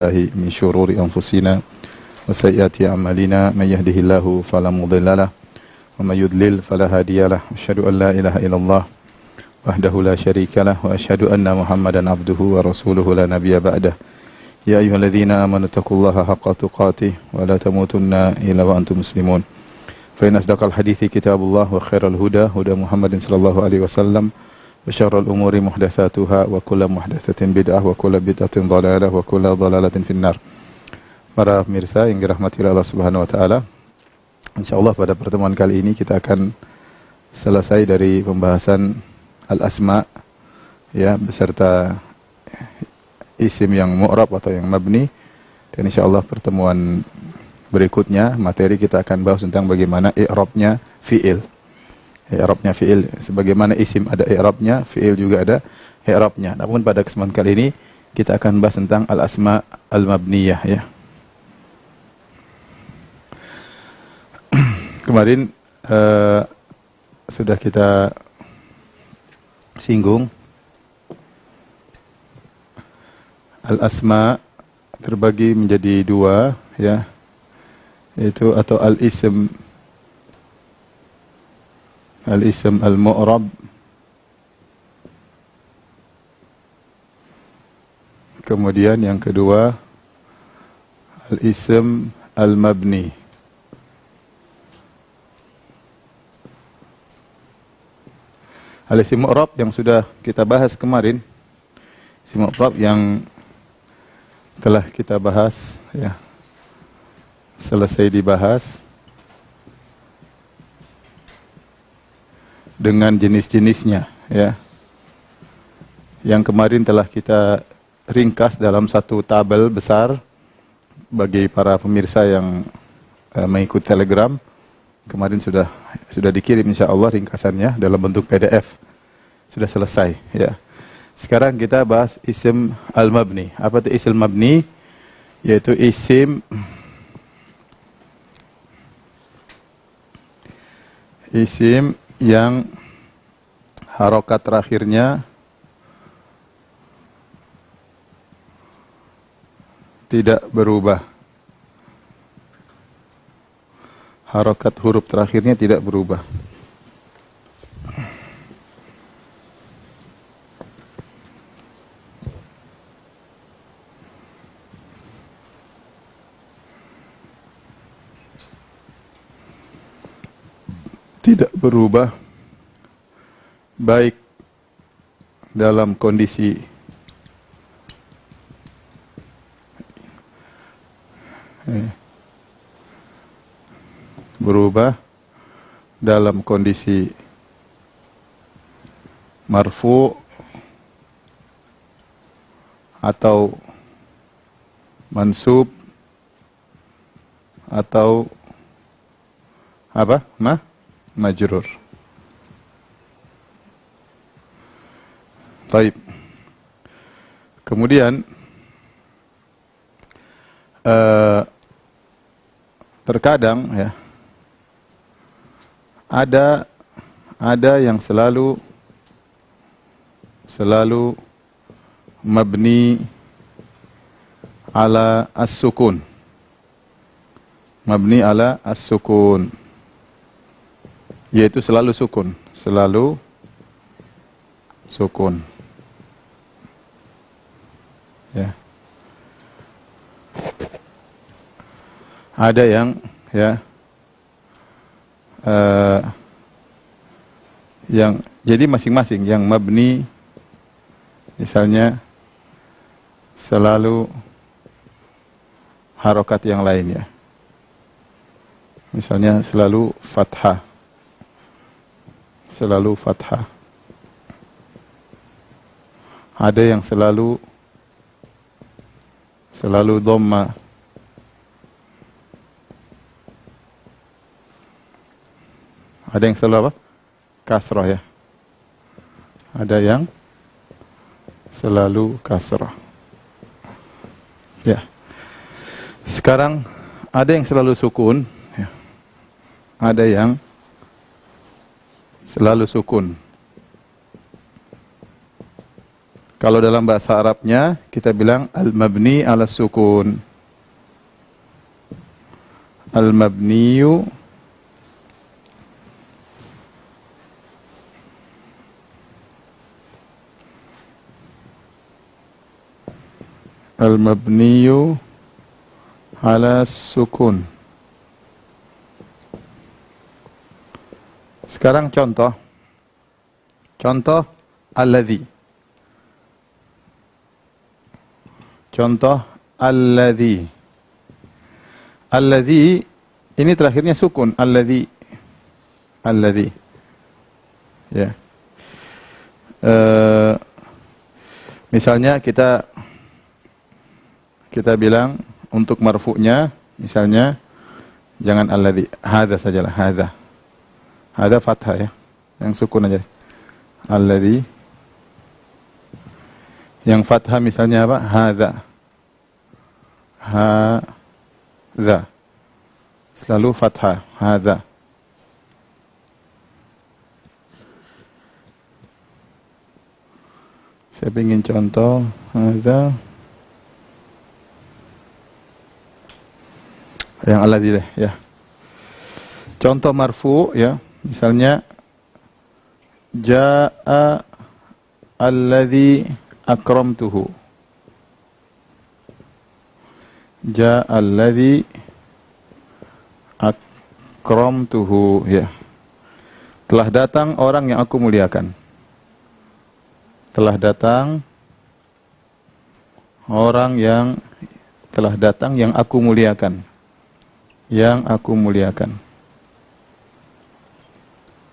من شرور أنفسنا وسيئات أعمالنا من يهده الله فلا مضل له ومن يضلل فلا هادي له أشهد أن لا إله إلا الله وحده لا شريك له وأشهد أن محمدا عبده ورسوله لا نبي بعده يا أيها الذين آمنوا اتقوا الله حق تقاته ولا تموتن إلا وأنتم مسلمون فإن أصدق الحديث كتاب الله وخير الهدى هدى محمد صلى الله عليه وسلم وشر الأمور محدثاتها وكل محدثة بدعة وكل بدعة ضلالة وكل ضلالة في النار. Para pemirsa yang dirahmati Allah Subhanahu wa taala, insyaallah pada pertemuan kali ini kita akan selesai dari pembahasan al-asma ya beserta isim yang mu'rab atau yang mabni, dan insyaallah pertemuan berikutnya materi kita akan bahas tentang bagaimana i'rabnya fi'il. I'rabnya fi'il, sebagaimana isim ada i'rabnya, fi'il juga ada i'rabnya. Namun pada kesempatan kali ini kita akan bahas tentang al-asma al-mabniyah ya. Kemarin sudah kita singgung al-asma terbagi menjadi dua ya, yaitu atau al-ism al-mu'rab kemudian yang kedua al-ism al-mabni. Al-ism mu'rab yang sudah kita bahas kemarin, isim mu'rab yang telah kita bahas ya, selesai dibahas dengan jenis-jenisnya ya, yang kemarin telah kita ringkas dalam satu tabel besar bagi para pemirsa yang mengikuti Telegram. Kemarin sudah dikirim insyaallah ringkasannya dalam bentuk PDF, sudah selesai ya. Sekarang kita bahas isim al-mabni. Apa itu isim mabni? Yaitu isim yang harokat terakhirnya tidak berubah. Harokat huruf terakhirnya tidak berubah. Tidak berubah baik dalam kondisi berubah dalam kondisi marfu atau mansub atau apa? Majrur. Baik. Kemudian terkadang ya ada yang selalu mabni ala as-sukun. Mabni ala as-sukun, yaitu selalu sukun, ya. Ada yang ya yang jadi masing-masing yang mabni misalnya selalu harokat yang lain ya. Misalnya selalu fathah. Ada yang selalu dhamma. Ada yang selalu apa? Kasrah ya. Ada yang selalu kasrah. Ya. Sekarang ada yang selalu sukun ya. Ada yang selalu sukun. Kalau dalam bahasa Arabnya kita bilang al-mabni ala sukun. Al-mabniyu al-mabniyu ala sukun. Sekarang contoh. Contoh alladzi. Contoh alladzi. Alladzi ini terakhirnya sukun. Alladzi. Alladzi. Ya. Misalnya kita bilang untuk marfu'nya misalnya jangan alladzi, hadza sajalah, hadza. Hadza fathah ya. Yang sukun aja. Alladzi. Yang fathah misalnya apa? Hadza. Hadza. Selalu fathah. Hadza. Saya ingin contoh. Hadza. Yang alladzi deh ya. Contoh marfu ya. Misalnya jaa alladzi akramtuhu. Jaa alladzi akramtuhu ya. Telah datang orang yang aku muliakan. Telah datang orang yang telah datang yang aku muliakan. Yang aku muliakan.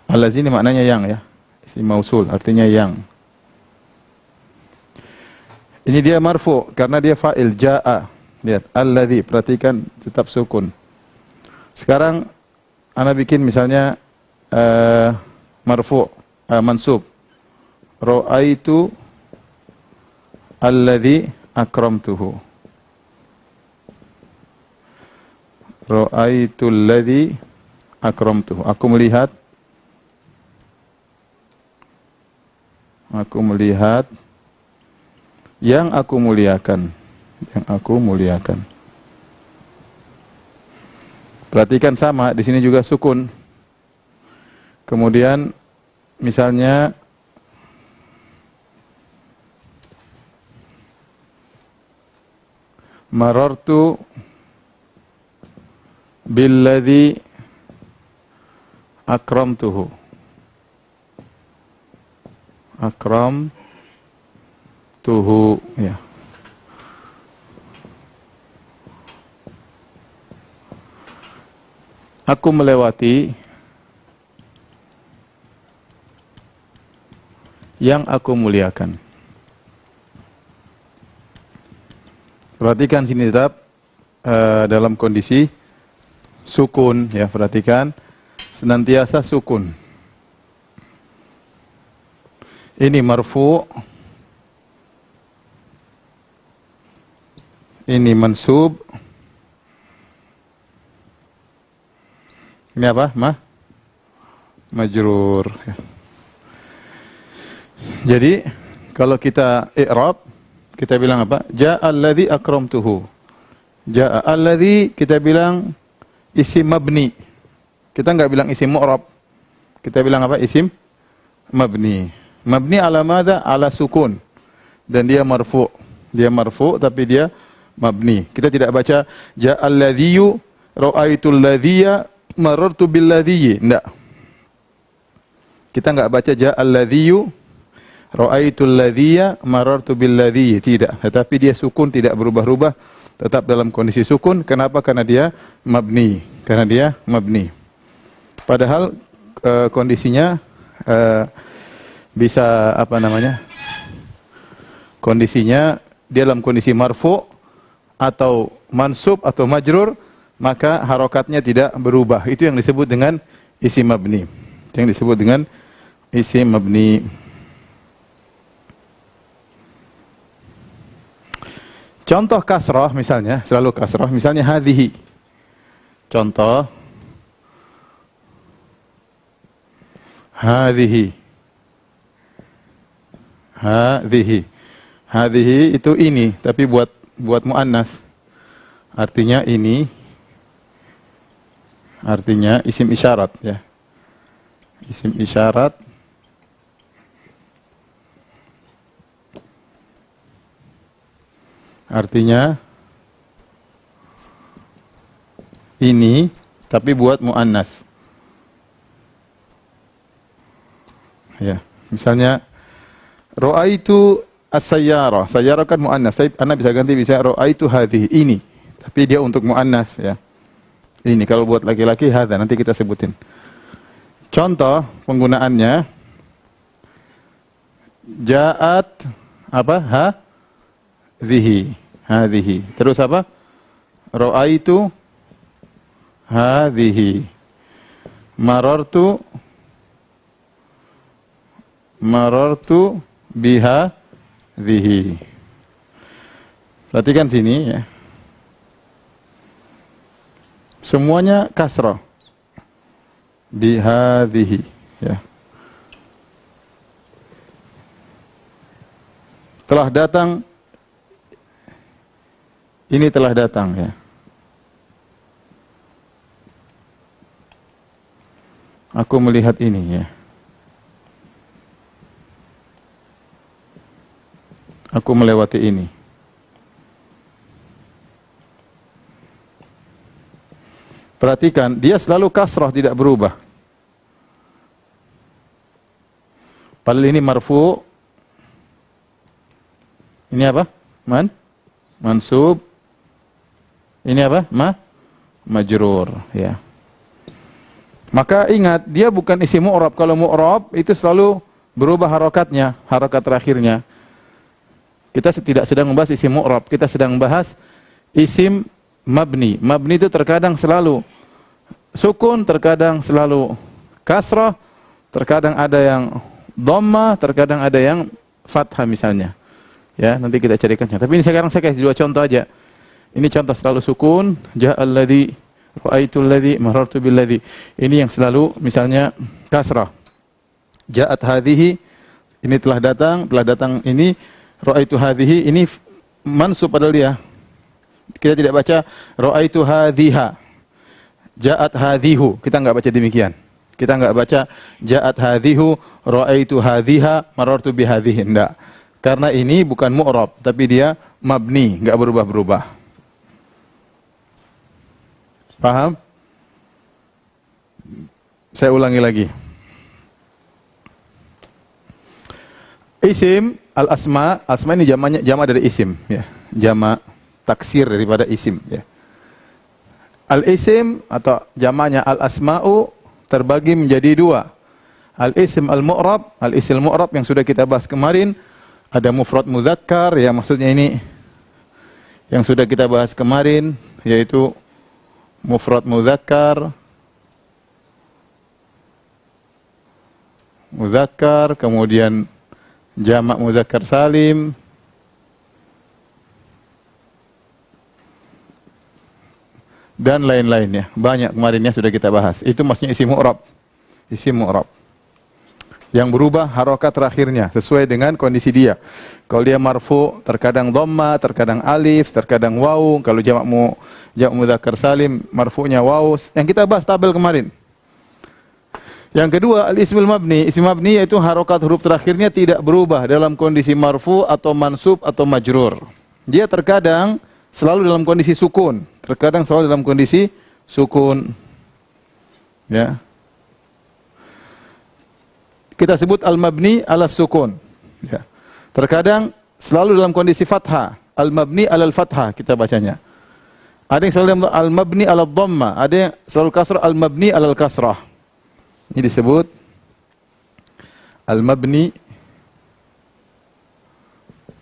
Allazi ini maknanya yang ya. Isim mausul artinya yang. Ini dia marfu karena dia fa'il jaa. Lihat allazi, perhatikan tetap sukun. Sekarang ana bikin misalnya marfu mansub. Ra'aitu allazi akramtuhu. Ra'aitu allazi akramtuhu. Aku melihat yang aku muliakan. Yang aku muliakan. Perhatikan sama, di sini juga sukun. Kemudian misalnya marartu billadzi akramtuhu. Akramtuhu ya. Aku melewati yang aku muliakan. Perhatikan sini tetap dalam kondisi sukun ya, perhatikan senantiasa sukun. Ini marfu, ini mansub, ini apa? Majrur. Jadi kalau kita i'rab, kita bilang apa? Ja'a alladzi akramtuhu. Ja'a alladzi kita bilang isim mabni. Kita enggak bilang isim mu'rab. Kita bilang apa? Isim mabni. Mabni ala madza? Ala sukun. Dan dia marfu. Dia marfu tapi dia mabni. Kita tidak baca ja'al ladhiyu ra'aitul ladhiya marartu bil ladhiyi. Enggak. Kita enggak baca ja'al ladhiyu ra'aitul ladhiya marartu bil ladhiyi. Tidak. Tetapi dia sukun, tidak berubah-ubah. Tetap dalam kondisi sukun. Kenapa? Karena dia mabni. Karena dia mabni. Padahal kondisinya bisa apa namanya? Kondisinya dia dalam kondisi marfu atau mansub atau majrur, maka harokatnya tidak berubah. Itu yang disebut dengan isim mabni. Itu yang disebut dengan isim mabni. Contoh kasrah misalnya, selalu kasrah, misalnya hadhihi. Contoh hadhihi. Hadhihi. Hadhihi itu ini, tapi buat muannas. Artinya ini. Artinya isim isyarat ya. Isim isyarat artinya ini tapi buat muannas. Ya, misalnya ra'aitu as-sayyarah. Sayyarah kan muannas. Anda bisa ganti bisa ra'aitu hadhihi ini, tapi dia untuk muannas ya. Ini kalau buat laki-laki hadza, nanti kita sebutin. Contoh penggunaannya ja'at apa? Hadhihi. Terus apa? Ra'aitu hadhihi. Marartu biha dhihi. Perhatikan sini ya. Semuanya kasrah. Bihadhihi ya. Telah datang, ini telah datang ya. Aku melihat ini ya. Aku melewati ini. Perhatikan, dia selalu kasrah, tidak berubah. Padahal ini marfu. Ini apa? Mansub. Ini apa? Majrur ya. Maka ingat, dia bukan isim mu'rab. Kalau mu'rab itu selalu berubah harokatnya, harokat terakhirnya. Kita tidak sedang membahas isim mu'rab, kita sedang membahas isim mabni. Mabni itu terkadang selalu sukun, terkadang selalu kasrah, terkadang ada yang dhamma, terkadang ada yang fathah misalnya. Ya, nanti kita carikannya. Tapi ini sekarang saya kasih dua contoh aja. Ini contoh selalu sukun, ja'al ladzi, ra'aitul ladzi, marartu bil ladzi. Ini yang selalu misalnya kasrah. Ja'at hadhihi, ini telah datang ini. Ra'aitu hadhihi, ini mansub padahal dia. Kita tidak baca ra'aitu hadhiha. Ja'at hadhihu. Kita enggak baca demikian. Kita enggak baca ja'at hadhihu, ra'aitu hadhiha, marartu bi hadhihi. Enggak. Karena ini bukan mu'rab, tapi dia mabni, enggak berubah-berubah. Paham? Saya ulangi lagi. Isim al-asma, asma ini jama dari isim ya. Jama taksir daripada isim ya. Al-isim atau jamanya al-asma'u terbagi menjadi dua. Al-isim al-mu'rab, al-isim al-mu'rab yang sudah kita bahas kemarin, ada mufrad muzakkar ya, maksudnya ini yang sudah kita bahas kemarin, yaitu mufrad muzakkar, kemudian jamak muzakkar salim, dan lain-lainnya. Banyak kemarinnya sudah kita bahas. Itu maksudnya isim mu'rab. Isim mu'rab. Yang berubah harokat terakhirnya sesuai dengan kondisi dia. Kalau dia marfu, terkadang dhamma, terkadang alif, terkadang waw. Kalau jamak muzakkar salim, marfu'nya waw. Yang kita bahas tabel kemarin. Yang kedua, al-ismul mabni. Isim mabni yaitu harokat huruf terakhirnya tidak berubah dalam kondisi marfu atau mansub atau majrur. Dia terkadang selalu dalam kondisi sukun, terkadang selalu dalam kondisi sukun. Ya. Kita sebut al-mabni ala sukun. Ya. Terkadang selalu dalam kondisi fathah, al-mabni ala al-fathah kita bacanya. Ada yang selalu dalam al-mabni ala dhamma, ada yang selalu kasrah al-mabni ala al-kasrah. Ini disebut al-mabni,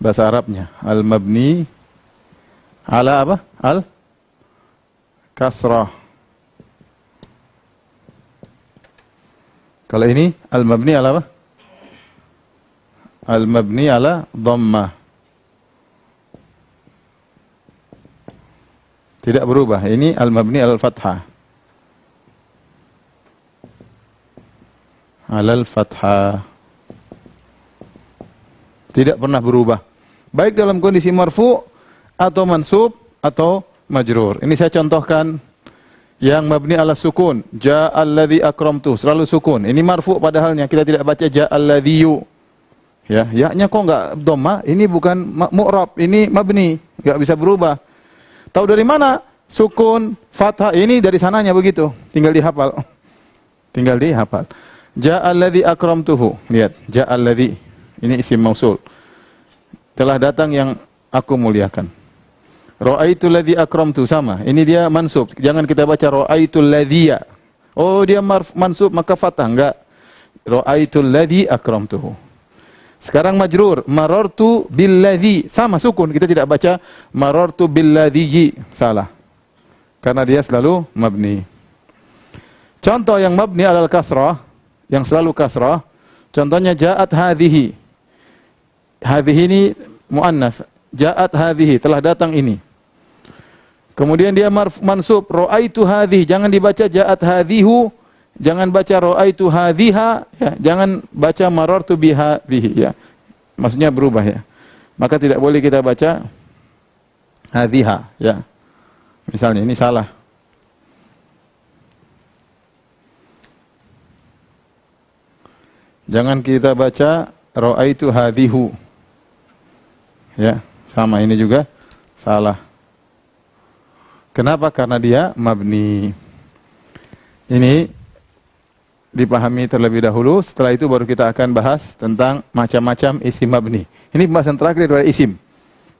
bahasa Arabnya al-mabni ala apa? Al-kasrah. Kalau ini al-mabni ala apa? Al-mabni ala dhammah. Tidak berubah. Ini al-mabni ala al-fathah. Alal fathah. Tidak pernah berubah. baik dalam kondisi marfu atau mansub atau majrur. Ini saya contohkan yang mabni ala sukun. Ja'alladzi akramtu, selalu sukun. Ini marfu padahalnya kita tidak baca ja'alladzi. Ya, ya-nya kok enggak dhamma? Ini bukan mu'rab, ini mabni, enggak bisa berubah. Tahu dari mana? Sukun, fathah, ini dari sananya begitu. Tinggal dihafal. Tinggal dihafal. Ja'alladzi akramtuhu. Lihat, ja'alladzi. Ini isim mausul. Telah datang yang aku muliakan. Ra'aitul ladzi akramtu, sama. Ini dia mansub. Jangan kita baca ra'aitul ladziya. Oh, dia mansub maka fathah, enggak. Ra'aitul ladzi akramtuhu. Sekarang majrur, marartu billadzi, sama sukun. Kita tidak baca marartu billadzi, salah. Karena dia selalu mabni. Contoh yang mabni alal kasrah, yang selalu kasrah, contohnya ja'at hadhihi. Hadhihi ini muannas. Ja'at hadhihi, telah datang ini. Kemudian dia mansub, ra'aitu hadhihi, jangan dibaca ja'at hadhihu, jangan baca ra'aitu hadhiha, ya, jangan baca marartu bihadhihi, ya. Maksudnya berubah, ya. Maka tidak boleh kita baca hadhiha, ya. Misalnya ini salah. Jangan kita baca ra'aitu hadhihu. Ya, sama ini juga salah. Kenapa? Karena dia mabni. Ini dipahami terlebih dahulu, setelah itu baru kita akan bahas tentang macam-macam isim mabni. Ini pembahasan terakhir dari isim.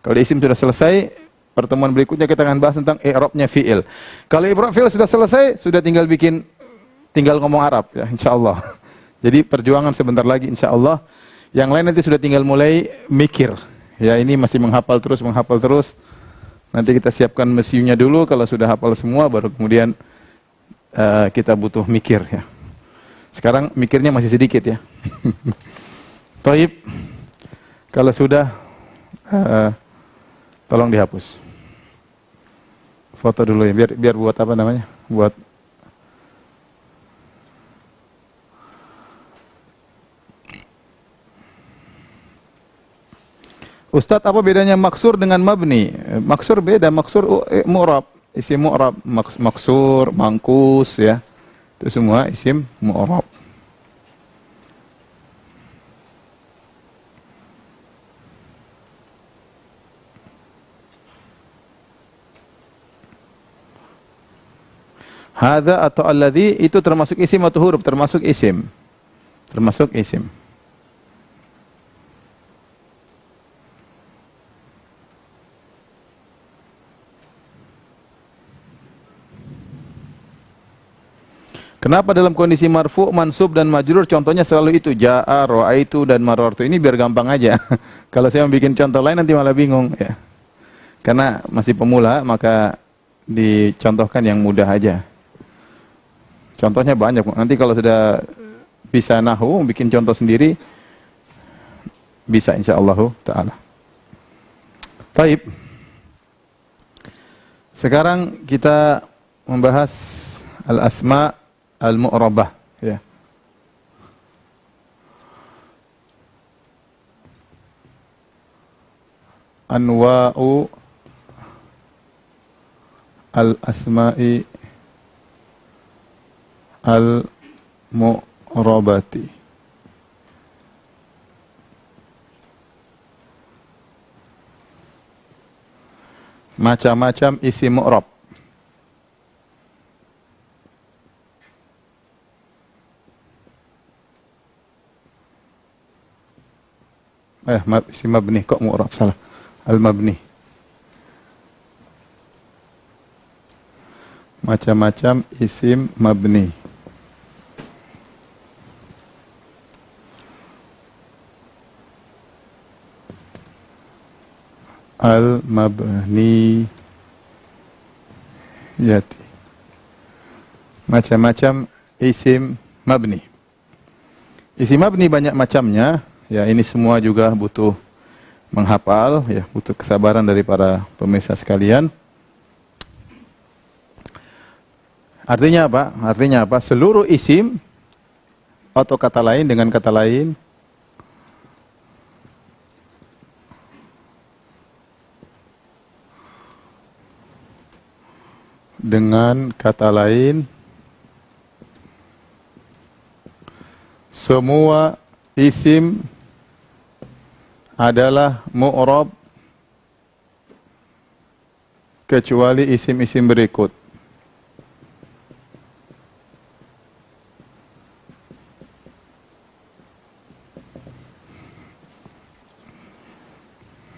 Kalau isim sudah selesai, pertemuan berikutnya kita akan bahas tentang i'rabnya fi'il. Kalau i'rab fi'il sudah selesai, sudah tinggal ngomong Arab, ya, insyaallah. Jadi perjuangan sebentar lagi insyaallah. Yang lain nanti sudah tinggal mulai mikir. Ya, ini masih menghafal terus. Nanti kita siapkan mesiunya dulu, kalau sudah hafal semua baru kemudian kita butuh mikir, ya. Sekarang mikirnya masih sedikit, ya. Taib. Kalau sudah tolong dihapus. Foto dulu, ya, biar buat apa namanya? Buat Ustadz, apa bedanya maksur dengan mabni? Maksur beda, maksur mu'rab, isim mu'rab, maksur, mangkus, ya. Itu semua isim mu'rab. Hadza atau alladzi itu termasuk isim atau huruf? Termasuk isim. Termasuk isim. Kenapa dalam kondisi marfu, mansub dan majrur contohnya selalu itu ja'a, ra'aitu dan marartu. Ini biar gampang aja. Kalau saya bikin contoh lain nanti malah bingung, ya. Karena masih pemula maka dicontohkan yang mudah aja. Contohnya banyak. Nanti kalau sudah bisa nahwu, bikin contoh sendiri bisa insyaallah taala. Taib. Sekarang kita membahas al-asma al-mu'rabah, ya. Anwa'u al-asma'i al-mu'rabati. Macam-macam isim mu'rab. Isim mabni, kok mu'rab, salah. Al-mabni. Macam-macam isim mabni. Al-mabni yati. Macam-macam isim mabni. Isim mabni banyak macamnya. Ya, ini semua juga butuh menghafal, ya, butuh kesabaran dari para pemirsa sekalian. Artinya apa? Artinya apa? Seluruh isim atau kata lain dengan kata lain Dengan kata lain, semua isim adalah mu'rab kecuali isim-isim berikut.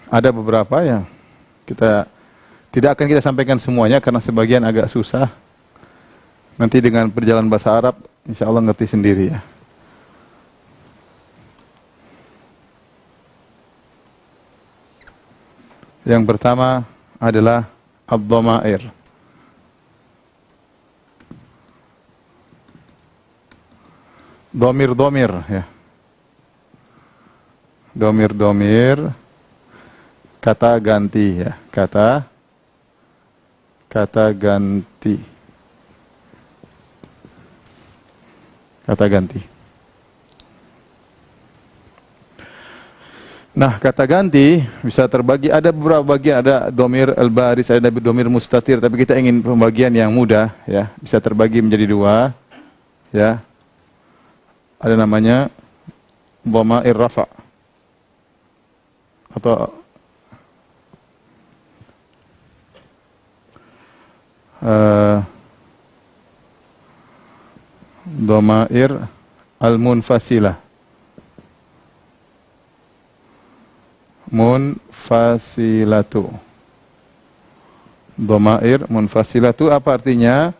Ada beberapa yang tidak akan kita sampaikan semuanya karena sebagian agak susah. Nanti dengan perjalanan bahasa Arab, insya Allah ngerti sendiri ya. Yang pertama adalah ad-dhamair. Domir-domir ya. Domir-domir, kata ganti ya. Kata ganti. Kata ganti. Nah, kata ganti bisa terbagi, ada beberapa bagian, ada domir al-baris, ada domir mustatir, tapi kita ingin pembagian yang mudah ya, bisa terbagi menjadi dua ya. Ada namanya dhamair rafa atau dhamair al-munfasilah. Munfasilatu. Dhamair munfasilatu apa artinya?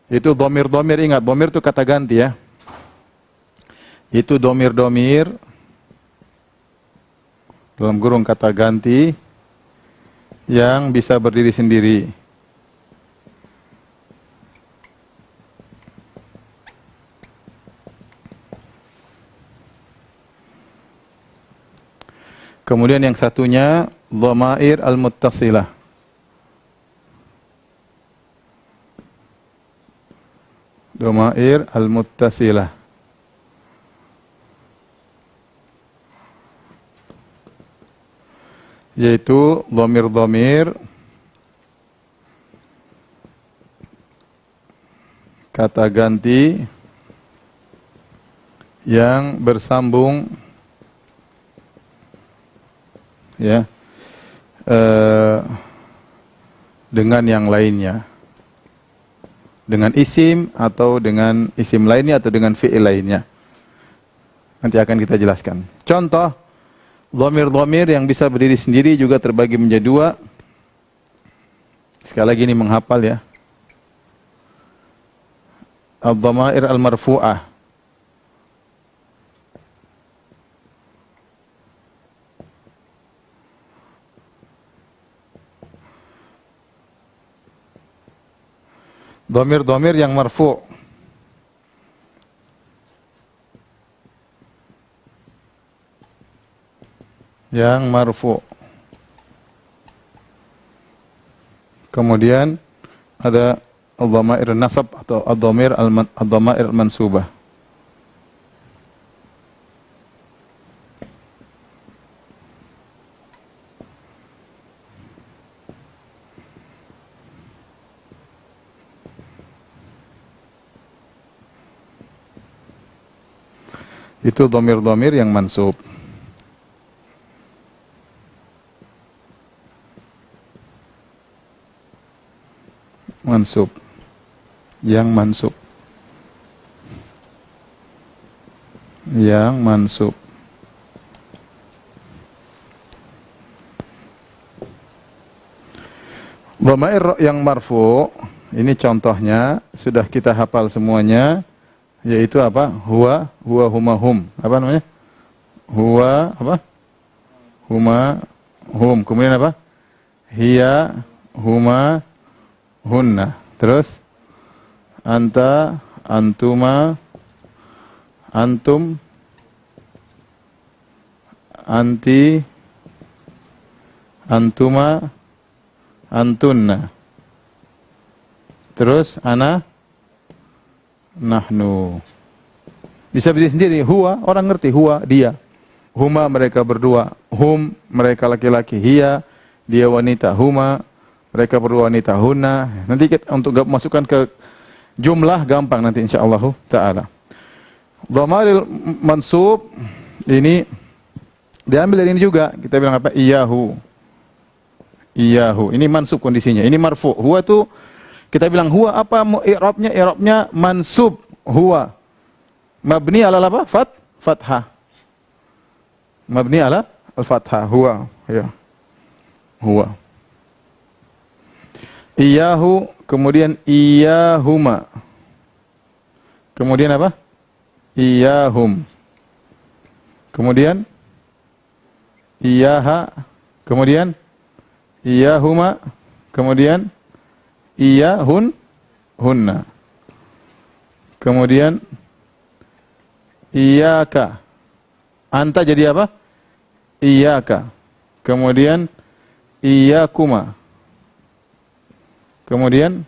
Itu domir-domir, ingat domir itu kata ganti ya. Itu domir-domir dalam kurung kata ganti yang bisa berdiri sendiri. Kemudian yang satunya dhamair al-muttasilah. Dhamair al-muttasilah. Yaitu dhamir-dhamir kata ganti yang bersambung ya dengan yang lainnya, dengan isim atau dengan isim lainnya atau dengan fi'il lainnya. Nanti akan kita jelaskan. Contoh dhamir-dhamir yang bisa berdiri sendiri juga terbagi menjadi dua. Sekali lagi ini menghafal ya. Ad-dhamair al-marfu'ah. Dhamir-dhamir yang marfu'. Yang marfu'. Kemudian ada ad-dhamair nasab atau ad-dhamair al-mansubah. Itu dhamir-dhamir yang mansub. Mansub. Yang mansub. Yang mansub. Dhamair yang marfu, ini contohnya sudah kita hafal semuanya. Yaitu apa? Huwa, huma, hum. Apa namanya? Huwa, apa? Huma, hum. Kemudian apa? Hiya, huma, hunna. Terus? Anta, antuma, antum, anti, antuma, antunna. Terus? Ana, nahnu. Bisa berdiri sendiri. Huwa, orang ngerti. Huwa, dia. Huma, mereka berdua. Hum, mereka laki-laki. Hiya, dia wanita. Huma, Mereka perlu wanita. Hunna. Nanti kita, untuk masukkan ke jumlah gampang nanti insyaallah taala. Dhamaril mansub ini diambil dari ini juga. Kita bilang apa? Iyahu. Iyahu. Ini mansub kondisinya. Ini marfu. Huwa tuh kita bilang huwa apa i'rabnya? I'rabnya mansub. Huwa. Mabni ala apa? Fathah. Mabni ala al-fathah. Huwa. Ya. Huwa. Iyahu, kemudian iyahuma. Kemudian apa? Iyahum. Kemudian iyaha. Kemudian iyahuma. Kemudian hunna. Kemudian iyaka. Anta jadi apa? Iyaka. Kemudian iyakuma. Kemudian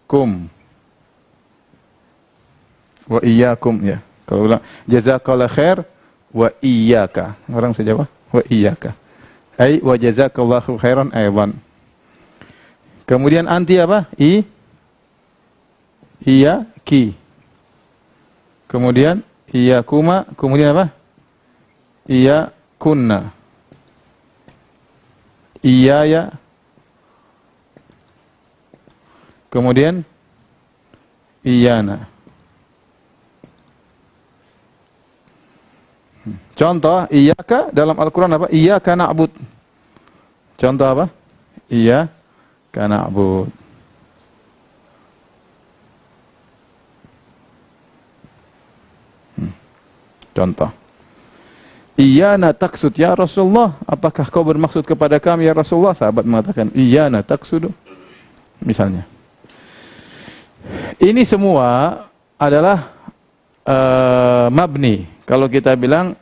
kum. Wa iyyakum ya. Kalau bilang jazakallahu khair wa iyyaka. Orang bisa jawab wa iyyaka. Ai wa jazakallahu khairan aidan. Kemudian anti apa? Iyaki. Kemudian iyakuma, kemudian apa? Iyakunna. Iyaya. Kemudian iyana. Contoh iyyaka dalam Al-Qur'an apa? Iyyaka na'bud. Contoh apa? Iyyaka na'bud. Contoh. Iyana taksud ya Rasulullah. Apakah kau bermaksud kepada kami ya Rasulullah? Sahabat mengatakan iyana taksudu. Misalnya. Ini semua adalah mabni. Kalau kita bilang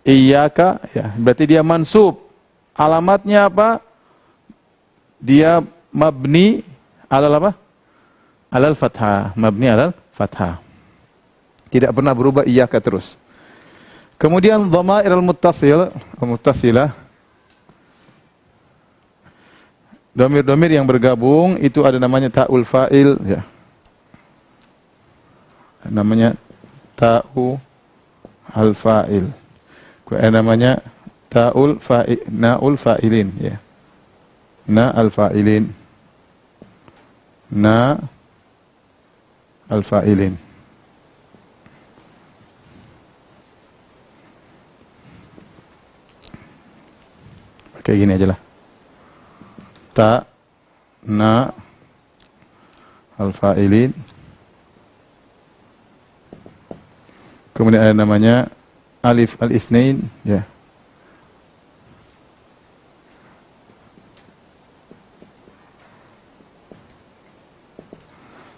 iyyaka ya, berarti dia mansub. Alamatnya apa? Dia mabni alal apa? Alal fathah. Mabni alal fathah. Tidak pernah berubah iyyaka terus. Kemudian dhamair al-muttasilah. Domir-domir yang bergabung itu ada namanya ta'ul fa'il ya. Namanya ta'u al-fa'il. Namanya ta'ul fa'il, na'ul fa'ilin ya. Na al-fa'ilin. Na al-fa'ilin. Kayak gini aja lah. Ta, na, al-fa'ilin. Kemudian ada namanya alif al-isnain, ya.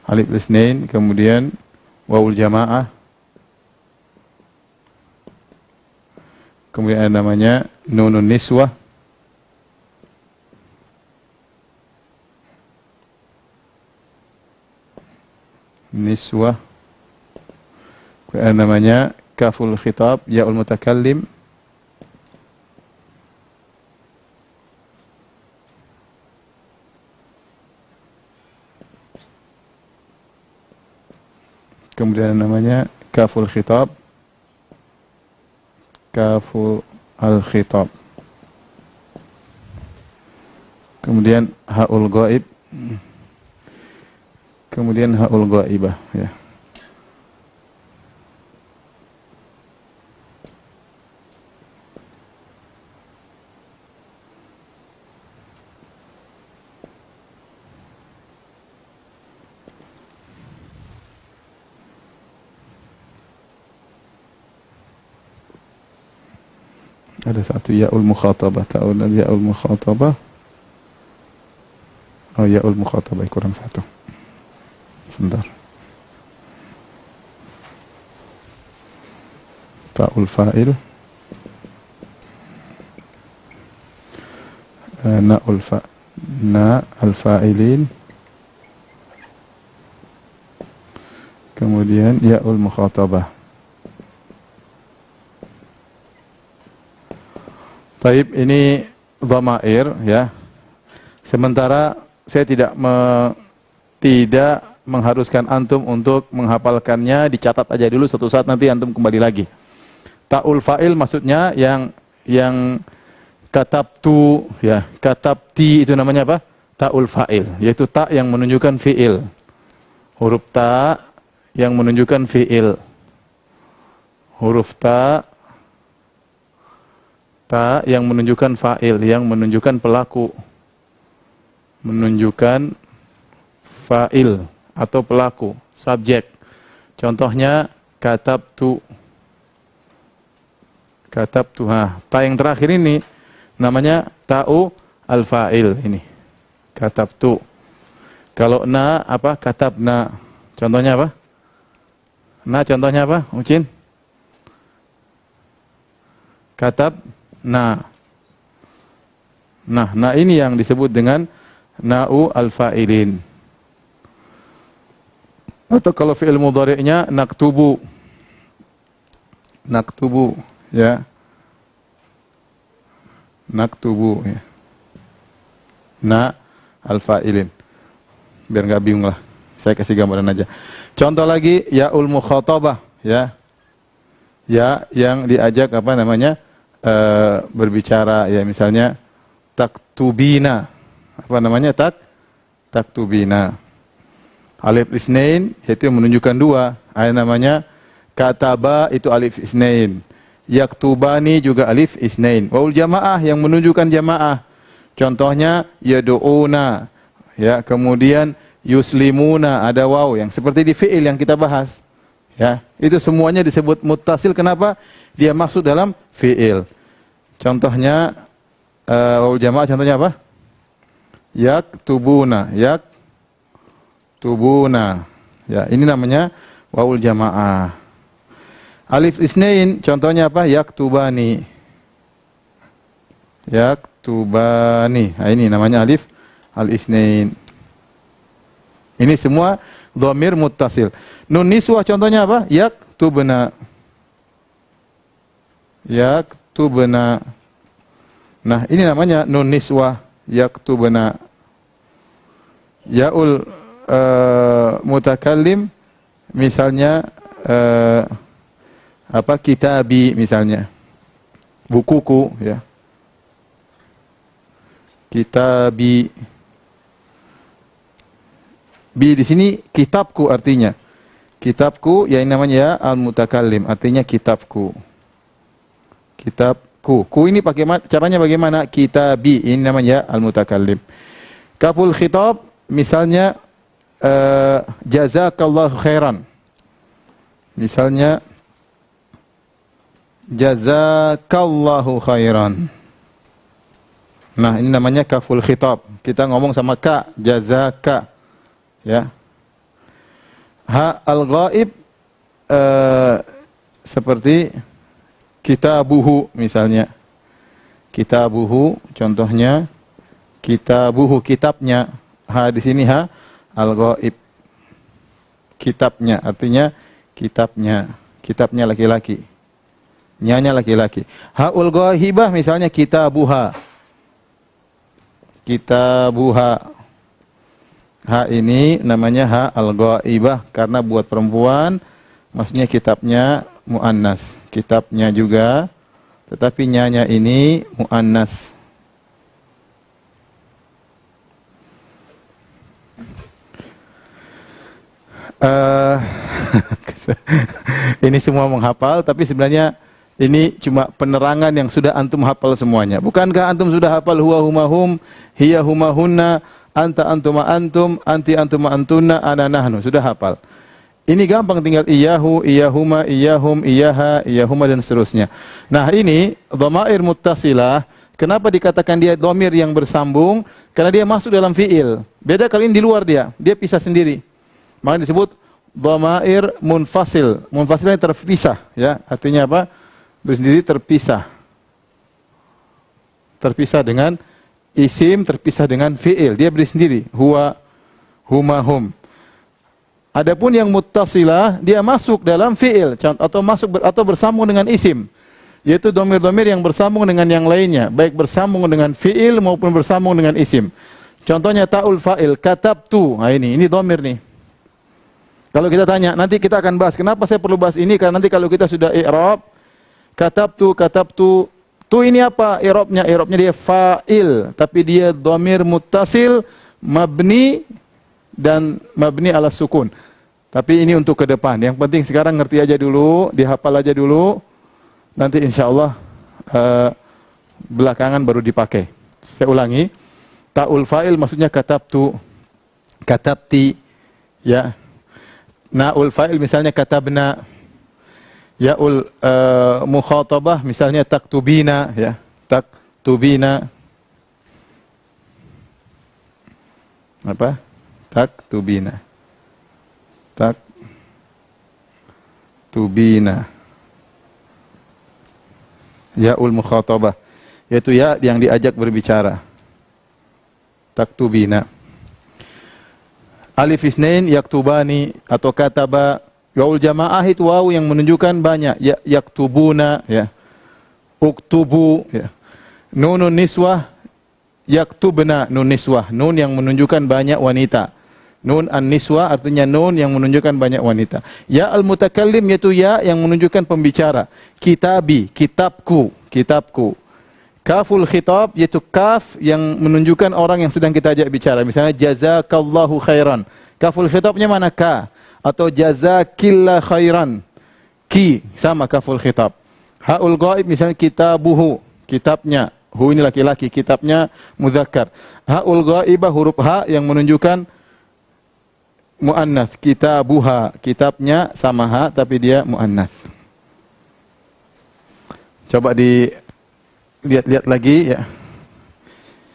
Alif al-isnain, kemudian wawul jamaah. Kemudian ada namanya nunun niswah. Niswah. Namanya kaful khitab, ya'ul mutakallim. Kemudian namanya kaful khitab. Kaful al-khitab. Kemudian ha'ul ghaib. Kemudian ha'ul ghaibah ya. Ada satu ya'ul mukhatabah, ta'ul ya'ul mukhatabah. Oh, ya'ul mukhatabah kurang satu. Sebentar. Ta'ul fa'il. Na'ul fa' na al-fa'ilin. Kemudian ya'ul mukhatabah. Taib, ini dhamair ya. Sementara saya tidak mengharuskan antum untuk menghafalkannya, dicatat aja dulu, suatu saat nanti antum kembali lagi. Ta'ul fa'il maksudnya yang katabtu ya, katabti itu namanya apa? Ta'ul fa'il, yaitu ta yang menunjukkan fi'il. Huruf ta yang menunjukkan fi'il. Huruf ta yang menunjukkan fa'il, yang menunjukkan pelaku. Menunjukkan fa'il atau pelaku, subjek. Contohnya katabtu. Katabtu. Ta yang terakhir ini namanya ta'u al-fa'il ini. Katabtu. Kalau na apa? Katabna. Contohnya apa? Na contohnya apa? Ucin? Katabna. Nah, ini yang disebut dengan na'u al-fa'ilin. Atau kalau fi'il mudhari'nya naktubu. Naktubu ya. Naktubu ya. Na al-fa'ilin. Biar enggak bingung lah. Saya kasih gambaran aja. Contoh lagi ya'ul mukhatabah ya. Ya yang diajak apa namanya? Berbicara ya, misalnya taktubina. Apa namanya? Taktubina. Alif isnain yaitu yang menunjukkan dua. Ada namanya kataba, itu alif isnain. Yaktubani juga alif isnain. Waul jamaah yang menunjukkan jamaah. Contohnya yad'una. Ya, kemudian yuslimuna, ada waw yang seperti di fi'il yang kita bahas. Ya, itu semuanya disebut muttasil. Kenapa? Dia masuk dalam fi'il. Contohnya waul jamaah contohnya apa? Yaktubuna, tubuna. Ya, ini namanya waul jamaah. Alif isnain contohnya apa? Yaktubani. Yaktubani. Nah, ini namanya alif al-isnain. Ini semua dhamir muttasil. Nun niswah contohnya apa? Yaktubna. Yaktubna. Nah, ini namanya nun niswah, yaktubna. Yaul mutakallim misalnya apa? Kitabi misalnya. Bukuku ya. Kitabi. Bi di sini kitabku artinya. Kitabku yang namanya ya al-mutakallim, artinya kitabku. Kitabku. Ku ini pakai caranya bagaimana? Kitabi, ini namanya al-mutakallim. Kaful khitab misalnya jazakallahu khairan. Misalnya jazakallahu khairan. Nah, ini namanya kaful khitab. Kita ngomong sama ka, jazaka. Ya. Ha al-ghaib seperti kitabuhu misalnya. Kitabuhu contohnya kitabuhu, kitabnya. Ha di sini ha al-ghaib. Kitabnya artinya kitabnya. Kitabnya laki-laki. Nyanya laki-laki. Haul ghaibah misalnya kitabuha. Kitabuha. Ha ini namanya ha al-ghaibah karena buat perempuan, maksudnya kitabnya muannas. Kitabnya juga, tetapi nyanya ini muannas. Ini semua menghafal, tapi sebenarnya ini cuma penerangan yang sudah antum hafal semuanya. Bukankah antum sudah hafal huwa humahum, hiya humahunna, anta antuma antum, anti antuma antuna, ana nahnu. Sudah hafal. Ini gampang, tinggal iyahu, iyahuma, iyahum, iyaha, iyahuma dan seterusnya. Nah, ini dhamair muttasilah. Kenapa dikatakan dia dhamir yang bersambung? Karena dia masuk dalam fi'il. Beda kali ini di luar dia pisah sendiri. Maka disebut dhamair munfasil. Munfasilnya terpisah, ya. Artinya apa? Bersendiri, terpisah. Terpisah dengan isim, terpisah dengan fi'il. Dia berdiri sendiri. Huwa, huma, hum. Adapun yang muttasilah, dia masuk dalam fi'il atau bersambung dengan isim. yaitu domir-domir yang bersambung dengan yang lainnya, baik bersambung dengan fi'il maupun bersambung dengan isim. Contohnya ta'ul fa'il, katabtu. Nah ini domir nih. Kalau kita tanya, nanti kita akan bahas, kenapa saya perlu bahas ini? Karena nanti kalau kita sudah i'rab, katabtu, tu ini apa i'rabnya? I'rabnya dia fa'il, tapi dia domir muttasil, mabni, dan mabni ala sukun. Tapi ini untuk ke depan. Yang penting sekarang ngerti aja dulu, dihafal aja dulu. Nanti insyaallah belakangan baru dipakai. Saya ulangi. Ta'ul fa'il maksudnya katabtu, katabti, ya. Na'ul fa'il misalnya katabna. Ya'ul mukhatabah misalnya taktubina, ya. Taktubina. Apa? Taktubina. Taktubina. Ya'ul mukhatabah, yaitu ya yang diajak berbicara. Taktubina. Alif isnain yaktubani atau kataba. Waul jamaah itu waw yang menunjukkan banyak. Ya, yaktubuna, ya. Uktubu, ya. Nunun niswah yaktubna, nun niswah, nun yang menunjukkan banyak wanita. Nun an-niswah artinya nun yang menunjukkan banyak wanita. Ya al-mutakallim yaitu ya yang menunjukkan pembicara. Kitabi, kitabku, kitabku. Kaful khitab yaitu kaf yang menunjukkan orang yang sedang kita ajak bicara. Misalnya jazakallahu khairan. Kaful khitabnya mana? Ka. Atau jazakillah khairan. Ki, sama kaful khitab. Haul ghaib misalnya kitabuhu, kitabnya. Hu ini laki-laki, kitabnya muzakkar. Haul ghaibah huruf ha yang menunjukkan muannas. Kitabuha, kitabnya sama ha tapi dia muannas. Coba lihat lagi ya.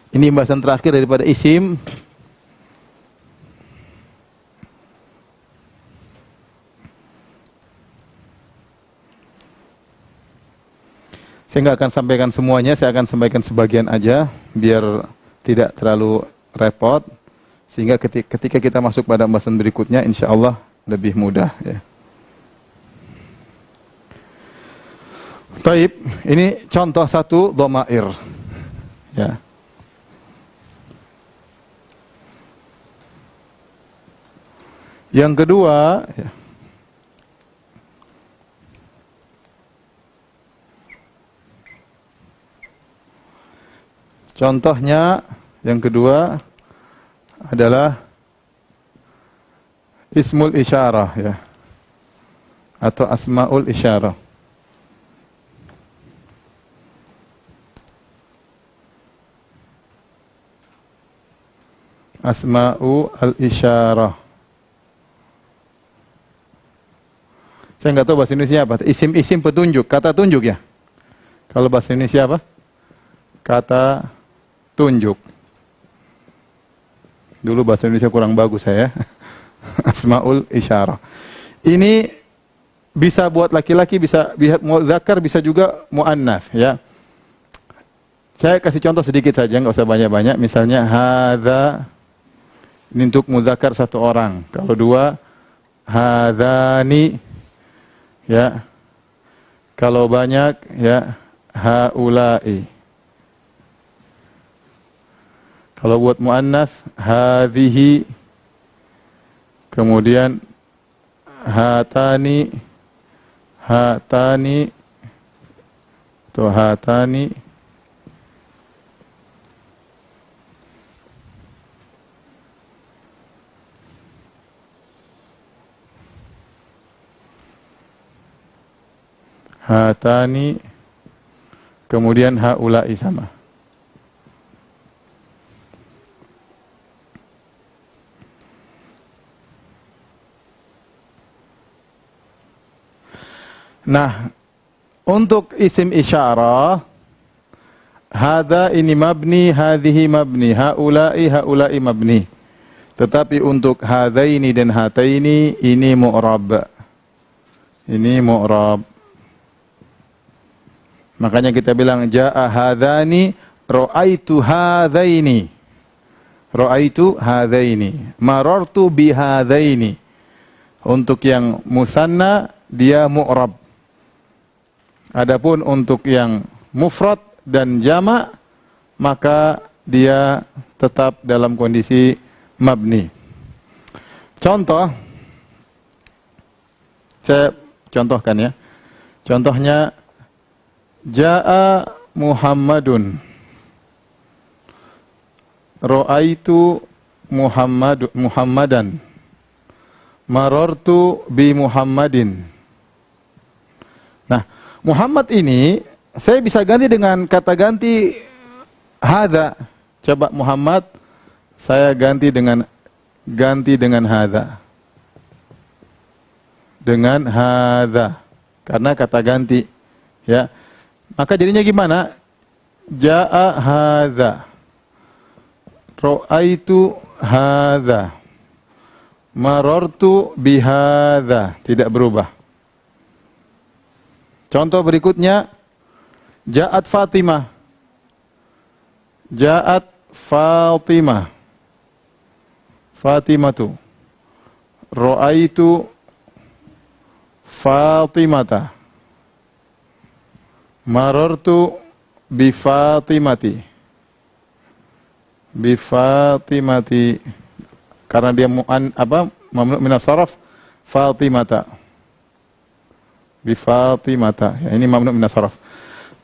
Ini pembahasan terakhir daripada isim. Saya nggak akan sampaikan semuanya, saya akan sampaikan sebagian aja biar tidak terlalu repot, sehingga ketika kita masuk pada pembahasan berikutnya insya Allah lebih mudah ya. Taib, ini contoh satu dhamair. Ya. Yang kedua, ya. Contohnya yang kedua adalah ismul isyarah ya. Atau asmaul isyarah. Asma'u al-isyarah. Saya nggak tahu bahasa Indonesia apa. Isim-isim petunjuk, kata tunjuk ya. Kalau bahasa Indonesia apa? Kata tunjuk. Dulu bahasa Indonesia kurang bagus saya. Asma'ul isyarah. Ini bisa buat laki-laki, bisa muzakkar, bisa juga muannats ya. Saya kasih contoh sedikit saja, nggak usah banyak-banyak. Misalnya hadza, ini untuk muzakkar satu orang. Kalau dua, hadzani, ya. Kalau banyak, ya, haula'i. Kalau buat muannats, hadhihi. Kemudian hatani, hatani, atau hatani. Hatani, kemudian haula'i sama. Nah, untuk isim isyarah, hadza ini mabni, hadhihi mabni, haula'i, haula'i mabni. Tetapi untuk hadzaini dan hataini ini mu'rab. Ini mu'rab. Makanya kita bilang jaa hadzani, ra'aitu hadzaini. Ra'aitu hadzaini, marartu bi hadzaini. Untuk yang musanna dia mu'rab. Adapun untuk yang mufrad dan jamak, maka dia tetap dalam kondisi mabni. Contoh, saya contohkan ya. Contohnya, Ja'a Muhammadun, Ra'aitu Muhammadan, Marartu bi Muhammadin. Nah, Muhammad ini saya bisa ganti dengan kata ganti hadza. Coba Muhammad saya ganti dengan hadza. Dengan hadza. Karena kata ganti, ya. Maka jadinya gimana? Ja'a hadza. Ra'aitu hadza. Marartu bihadza. Tidak berubah. Contoh berikutnya, Ja'at Fatimah. Ja'at Fatimah. Fatimatu. Ra'aitu Fatimata. Marartu bi Fatimati. Bi Fatimati. Karena dia mamnu' minas sarf, Fatimata. Bi Fatimata. Ya, ini mamnu' minas sarf.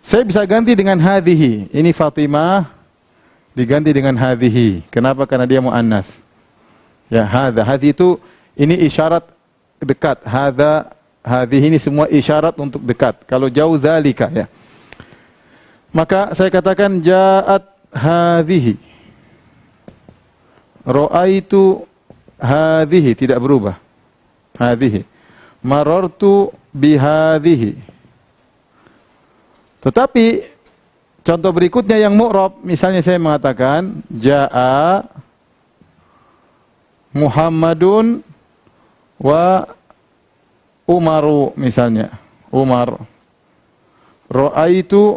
Saya bisa ganti dengan hadhihi. Ini Fatimah diganti dengan hadhihi. Kenapa? Karena dia muannas. Ya, hadza. Hadhi itu ini isyarat dekat. Hadza, hadhihi ini semua isyarat untuk dekat. Kalau jauh zalika, ya. Maka saya katakan ja'at hadhihi. Ra'aitu hadhihi, tidak berubah. Hadhihi. Marartu bihadhihi. Tetapi contoh berikutnya yang mu'rab, misalnya saya mengatakan Ja'a Muhammadun wa Umaru, misalnya Umar. Ra'aitu,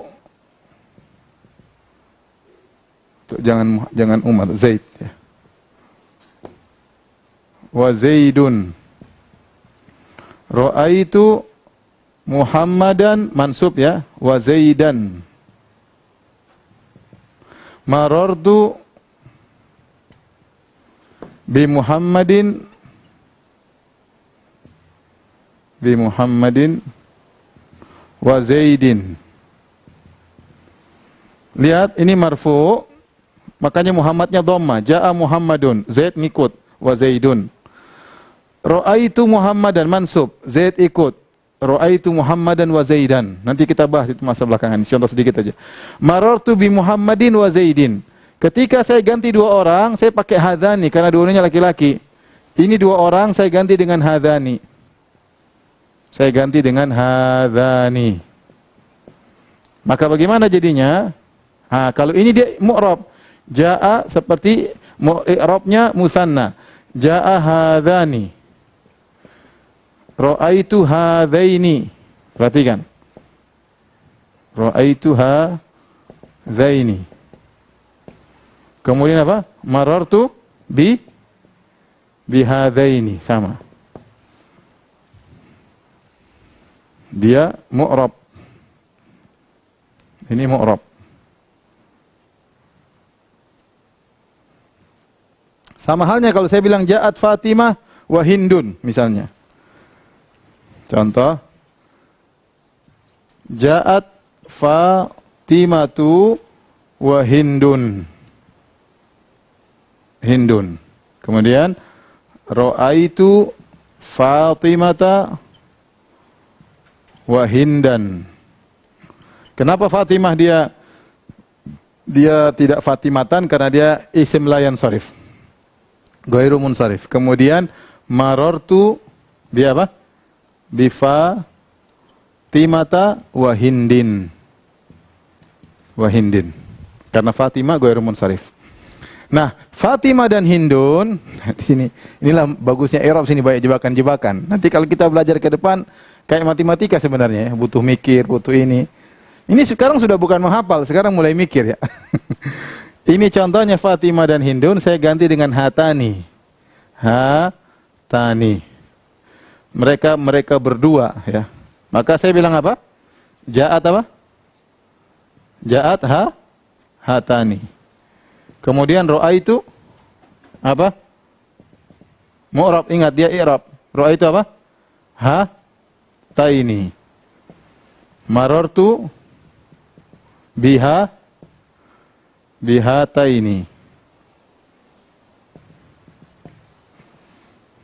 jangan Umar, Zaid, ya. Wa Zaidun. Ra'aitu Muhammadan, mansub, ya, wa Zaidan. Marartu bi Muhammadin wa Zaidin. Lihat, ini marfu, makanya Muhammadnya dhamma. Ja'a Muhammadun, Zaid ngikut, wa Zaidun. Ra'aitu Muhammadan, mansub, Zaid ikut. Ra'aitu Muhammadan wa Zaidan. Nanti kita bahas itu masa belakangan. Contoh sedikit aja. Marartu bi Muhammadin wa Zaidin. Ketika saya ganti dua orang, saya pakai hadzani karena dua-duanya laki-laki. Ini dua orang saya ganti dengan hadzani. Saya ganti dengan hadzani. Maka bagaimana jadinya? Kalau ini dia mu'rab. Ja'a seperti i'rabnya musanna. Ja'a hadzani. Ra'aitu hadzaini. Perhatikan. Ra'aitu hadzaini. Kemudian apa? Marartu bihadzaini, sama. Dia mu'rab. Ini mu'rab. Sama halnya kalau saya bilang Ja'at Fatimah wa Hindun, misalnya. Contoh, Ja'at Fatimatu wa Hindun. Hindun. Kemudian, Ra'aitu Fatimata wa Hindan. Kenapa Fatimah dia tidak Fatimatan? Karena dia isim la yansharif. Ghairu munsharif. Kemudian, marartu dia apa? Bifatimata wa Hindin. Wa Hindin. Karena Fatimah ghairu munsharif. Nah, Fatimah dan Hindun, inilah bagusnya i'rab sini, banyak jebakan-jebakan. Nanti kalau kita belajar ke depan kayak matematika sebenarnya ya, butuh mikir, butuh ini. Ini sekarang sudah bukan menghafal, sekarang mulai mikir ya. Ini contohnya Fatimah dan Hindun, saya ganti dengan hatani. Hatani. Mereka berdua ya. Maka saya bilang apa? Ja'at apa? Ja'at hatani. Kemudian ra'aitu apa? Mu'rab, ingat dia i'rab. Ra'aitu apa? Taini. Marartu bihataini.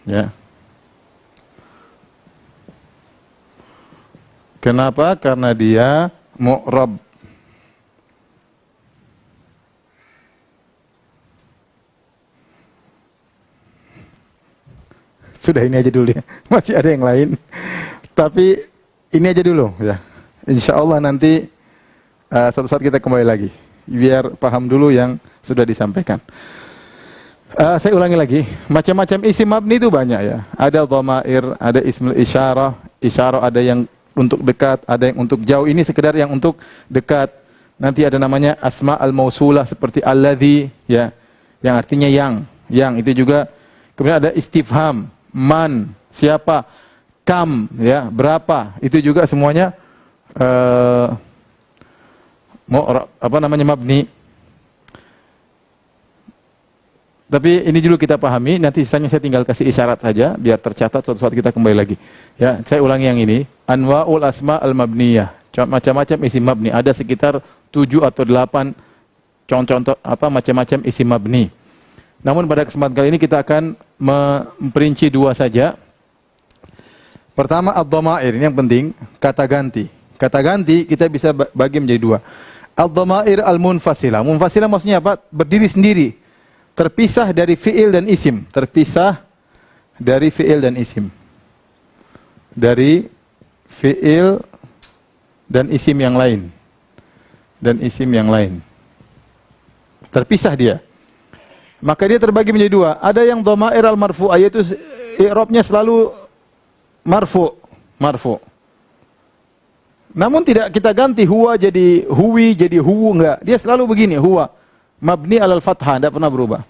Ya. Kenapa? Karena dia mu'rab. Sudah ini aja dulu ya. Masih ada yang lain. Tapi ini aja dulu ya. Insya Allah nanti suatu saat kita kembali lagi. Biar paham dulu yang sudah disampaikan. Saya ulangi lagi. Macam-macam isim mabni itu banyak ya. Ada dhamair, ada ismul isyarah. Isyarah ada yang untuk dekat, ada yang untuk jauh. Ini sekedar yang untuk dekat. Nanti ada namanya asma al-mausulah seperti alladzi ya. Yang artinya yang. Yang itu juga. Kemudian ada istifham. Man, siapa, kam, ya, berapa, itu juga semuanya mabni. Tapi ini dulu kita pahami, nanti sisanya saya tinggal kasih isyarat saja, biar tercatat suatu saat kita kembali lagi. Ya, saya ulangi yang ini, anwa'ul asma al-mabniyah, macam-macam isim mabni, ada sekitar 7 atau 8 contoh macam-macam isim mabni. Namun pada kesempatan kali ini kita akan memperinci 2 saja. Pertama ad-dhamair, ini yang penting, kata ganti. Kata ganti kita bisa bagi menjadi 2. Ad-dhamair al-munfasilah. Munfasilah maksudnya apa? Berdiri sendiri. Terpisah dari fi'il dan isim. Terpisah dari fi'il dan isim. Dari fi'il dan isim yang lain. Dan isim yang lain. Terpisah dia. Maka dia terbagi menjadi 2. Ada yang dhamair al-marfu'ah, yaitu i'rabnya selalu marfu'. Namun tidak kita ganti huwa jadi huwi, jadi huwu, enggak. Dia selalu begini, huwa mabni alal fathah, tidak pernah berubah.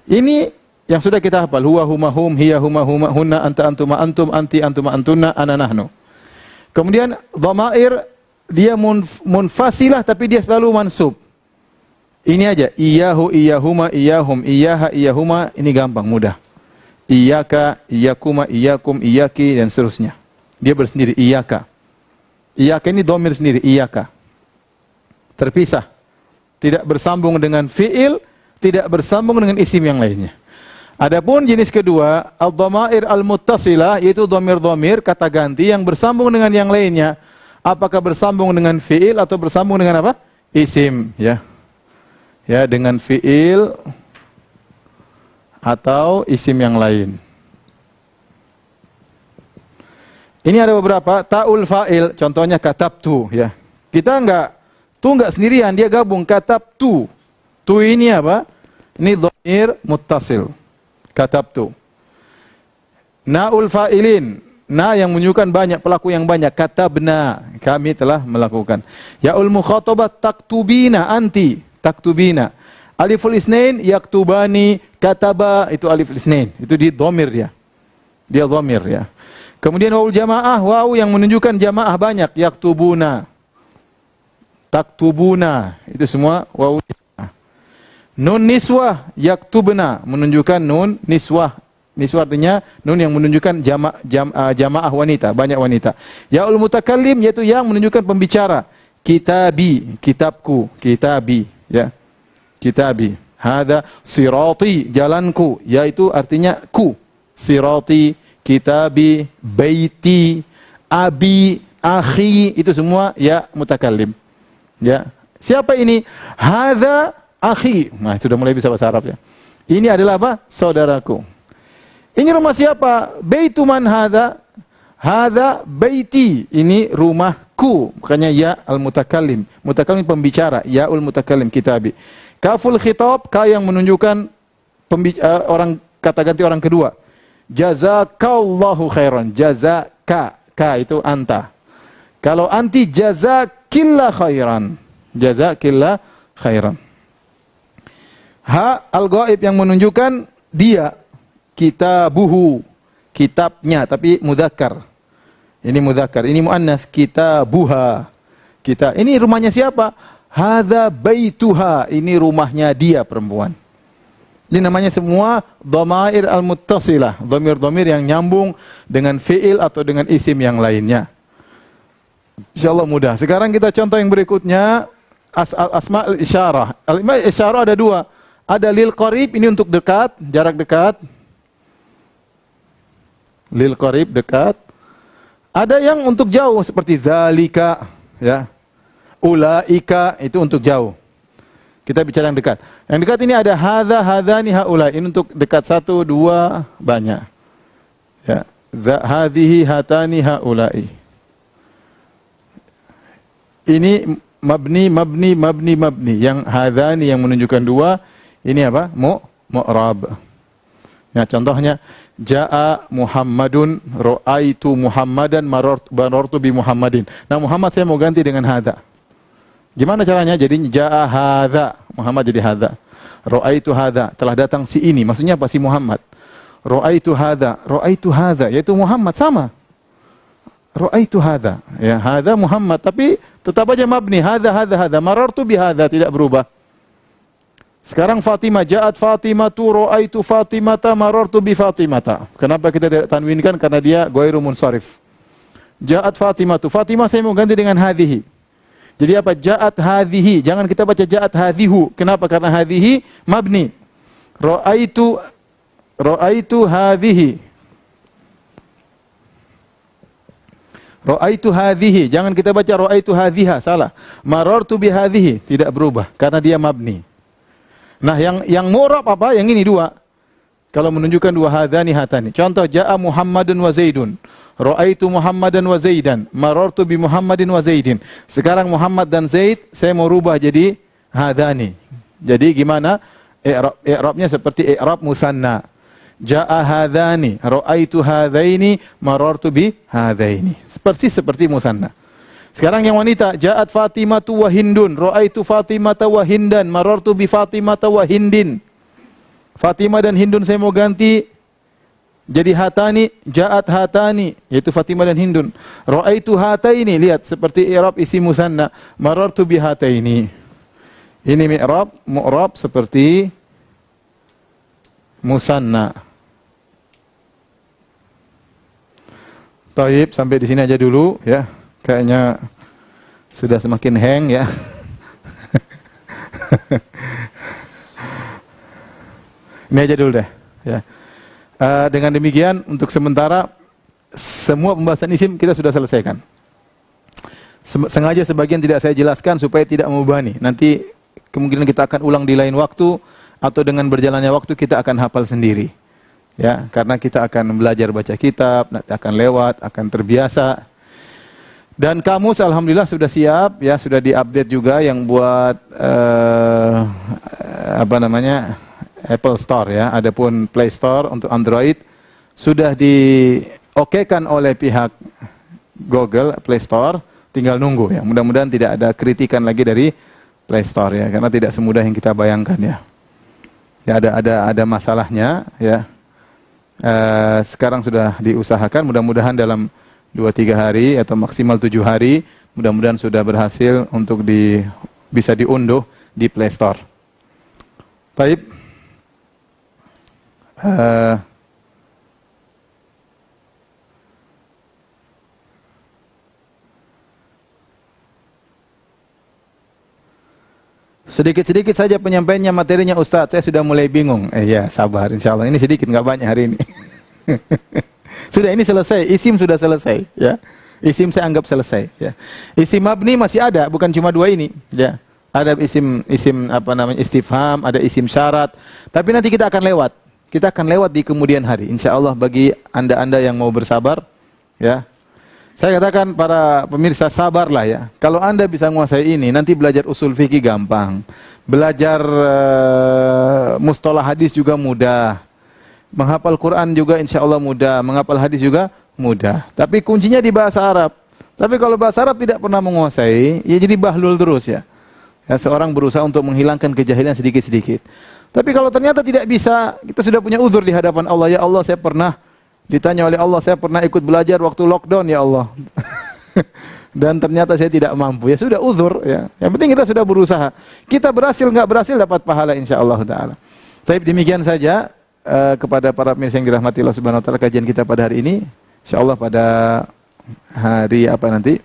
Ini yang sudah kita hafal, huwa huma hum, hiya huma huma, hunna anta antuma antum, anti antuma antunna, ana nahnu. Kemudian dhamair dia munfasilah tapi dia selalu mansub. Ini aja, iyahu, iyahuma, iyahum, iyaha, iyahuma, ini gampang, mudah. Iyaka, iyakuma, iyakum, iyaki, dan seterusnya. Dia bersendiri, iyaka. Iyaka ini dhamir sendiri, iyaka. Terpisah. Tidak bersambung dengan fi'il, tidak bersambung dengan isim yang lainnya. Adapun jenis kedua, al-dhamair al-muttasilah, yaitu dhamir-dhamir, kata ganti, yang bersambung dengan yang lainnya. Apakah bersambung dengan fi'il atau bersambung dengan apa? Isim, ya. Ya, dengan fi'il atau isim yang lain. Ini ada beberapa ta'ul fa'il, contohnya katabtu ya. Kita enggak sendirian, dia gabung katabtu. Tu ini apa? Ini dhamir muttasil. Katabtu. Na'ul fa'ilin, na yang menunjukkan banyak, pelaku yang banyak, katabna, kami telah melakukan. Ya'ul mukhatabah taktubina, anti taktubina. Aliful isnain yaktubani, kataba, itu aliful isnain. Itu di dhamir ya. Dia dhamir ya. Kemudian wawul jamaah, waw yang menunjukkan jamaah banyak, yaktubuna. Taktubuna, itu semua waw. Nun niswah yaktubna, menunjukkan nun niswah. Niswah artinya nun yang menunjukkan jamaah wanita, banyak wanita. Ya'ul mutakallim yaitu yang menunjukkan pembicara. Kitabi, kitabku, kitabi. Ya, kitabi. Hada sirati, jalanku, yaitu artinya ku. Sirati, kitabi, baiti, abi, akhi, itu semua ya mutakallim. Ya. Siapa ini? Hada akhi. Nah, itu sudah mulai bisa bahasa Arab ya. Ini adalah apa? Saudaraku. Ini rumah siapa? Baitu man hada? Hada baiti. Ini rumahku. Makanya ya al-mutakallim. Mutakallim pembicara. Ya al-mutakallim kitabi. Kaful khitab. Ka yang menunjukkan orang kata ganti orang kedua. Jazakallahu khairan. Jazaka. Ka itu anta. Kalau anti jazakillah khairan. Jazakillah khairan. Ha al-ghaib yang menunjukkan dia. Kitabuhu. Kitabnya. Tapi mudzakkar. Ini mudzakkar. Ini muannas. Kitabuha. kita. Ini rumahnya siapa? Hadza baituha, ini rumahnya dia perempuan. Ini namanya semua dhamair al-muttasilah, dhamir-dhamir yang nyambung dengan fi'il atau dengan isim yang lainnya. Insyaallah mudah. Sekarang kita contoh yang berikutnya, asma al-isyarah. Al-isyarah ada dua. Ada lil qarib, ini untuk dekat, jarak dekat. Lil qarib, dekat. Ada yang untuk jauh seperti zalika, ya. Ulaika, itu untuk jauh. Kita bicara yang dekat. Yang dekat ini ada hadza, hadzani, haula. Ini untuk dekat satu, dua, banyak. Ya. Hadhihi, hatani, haulai. Ini mabni, mabni, mabni, mabni. Yang hadzani yang menunjukkan dua, ini apa? Mu'rab. Ya, contohnya Ja'a Muhammadun, ra'aitu Muhammadan, marartu bi Muhammadin. Nah, Muhammad saya mau ganti dengan hadza. Gimana caranya? Jadi ja'a hadza, Muhammad jadi hadza. Ra'aitu hadza, telah datang si ini. Maksudnya apa? Si Muhammad. Ra'aitu hadza, yaitu Muhammad sama. Ra'aitu hadza, ya, hadza Muhammad, tapi tetap aja mabni, hadza. Marartu bi hadza, tidak berubah. Sekarang Fatimah, ja'at Fatimatu, ra'aitu Fatimata, marartu bi Fatimata. Kenapa kita tidak tanwinkan? Karena dia ghairu munsharif. Ja'at Fatimatu, Fatimah saya mau ganti dengan hadhihi. Jadi apa? Ja'at hadhihi. Jangan kita baca ja'at hadhihu. Kenapa? Karena hadhihi mabni. Ra'aitu hadhihi. Ra'aitu hadhihi. Jangan kita baca ra'aitu hadhiha. Salah. Marartu bi hadhihi. Tidak berubah. Karena dia mabni. Nah, yang mu'rab apa? Yang ini dua. Kalau menunjukkan dua hadani, hatani. Contoh, ja'a Muhammadun wa Zaidun. Ra'aitu Muhammadan wa Zaidan, marartu bi Muhammadin wa Zaidin. Sekarang Muhammad dan Zaid saya mau rubah jadi hadani. Jadi gimana? I'rabnya seperti i'rab musanna. Ja'a hadani, ra'aitu hadaini, marartu bi hadaini. Seperti musanna. Sekarang yang wanita, ja'at Fatimatu wa Hindun, ra'aitu Fatimata wa Hindan, marartu bi Fatimata wa Hindin. Fatimah dan Hindun saya mau ganti jadi hatani, ja'at hatani, yaitu Fatimah dan Hindun. Ra'aitu hataini, lihat seperti i'rab isi musanna, marartu bi hataini. Ini mu'rab seperti musanna. Taib, sampai di sini aja dulu ya. Kayaknya sudah semakin hang ya. Ini aja dulu deh ya. Dengan demikian untuk sementara semua pembahasan isim kita sudah selesaikan. Sengaja sebagian tidak saya jelaskan supaya tidak membebani. Nanti kemungkinan kita akan ulang di lain waktu atau dengan berjalannya waktu kita akan hafal sendiri. Ya, karena kita akan belajar baca kitab, nanti akan lewat, akan terbiasa. Dan kamus alhamdulillah sudah siap ya, sudah diupdate juga yang buat Apple Store ya, adapun Play Store untuk Android sudah diokekan oleh pihak Google Play Store, tinggal nunggu ya. Mudah-mudahan tidak ada kritikan lagi dari Play Store ya, karena tidak semudah yang kita bayangkan ya. Ya ada masalahnya ya. Sekarang sudah diusahakan, mudah-mudahan dalam 2-3 hari atau maksimal 7 hari, mudah-mudahan sudah berhasil untuk bisa diunduh di Play Store. Baik. Sedikit-sedikit saja penyampaiannya, materinya Ustadz. Saya sudah mulai bingung. Ya sabar, insya Allah. Ini sedikit, nggak banyak hari ini. Sudah, ini selesai. Isim sudah selesai. Ya, isim saya anggap selesai. Ya. Isim mabni masih ada, bukan cuma dua ini. Ya, ada isim istifham, ada isim syarat. Tapi nanti kita akan lewat. Kita akan lewat di kemudian hari. Insya Allah bagi anda-anda yang mau bersabar, ya. Saya katakan para pemirsa sabarlah ya. Kalau anda bisa menguasai ini, nanti belajar usul fikih gampang. Belajar mustalah hadis juga mudah. Menghafal Quran juga insya Allah mudah. Menghafal hadis juga mudah. Tapi kuncinya di bahasa Arab. Tapi kalau bahasa Arab tidak pernah menguasai, ya jadi bahlul terus ya. Ya, seorang berusaha untuk menghilangkan kejahilan sedikit-sedikit. Tapi kalau ternyata tidak bisa, kita sudah punya uzur di hadapan Allah. Ya Allah, saya pernah ditanya oleh Allah, saya pernah ikut belajar waktu lockdown ya Allah. dan ternyata saya tidak mampu. Ya sudah, uzur ya. Yang penting kita sudah berusaha. Kita berhasil nggak berhasil dapat pahala insyaallah taala. Tapi demikian saja kepada para pemirsa yang dirahmati Allah Subhanahu wa taala kajian kita pada hari ini. Insyaallah pada hari apa nanti?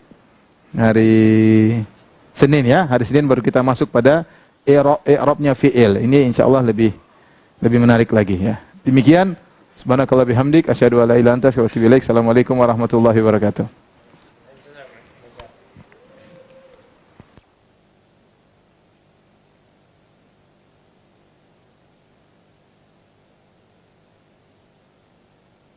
Hari Senin ya. Hari Senin baru kita masuk pada i'rabnya fi'il. Ini insyaallah lebih menarik lagi ya. Demikian, subhanakallah bihamdik asyhadu an la ilaha illa anta astaghfiruka wa atubu ilaik. Assalamualaikum warahmatullahi wabarakatuh.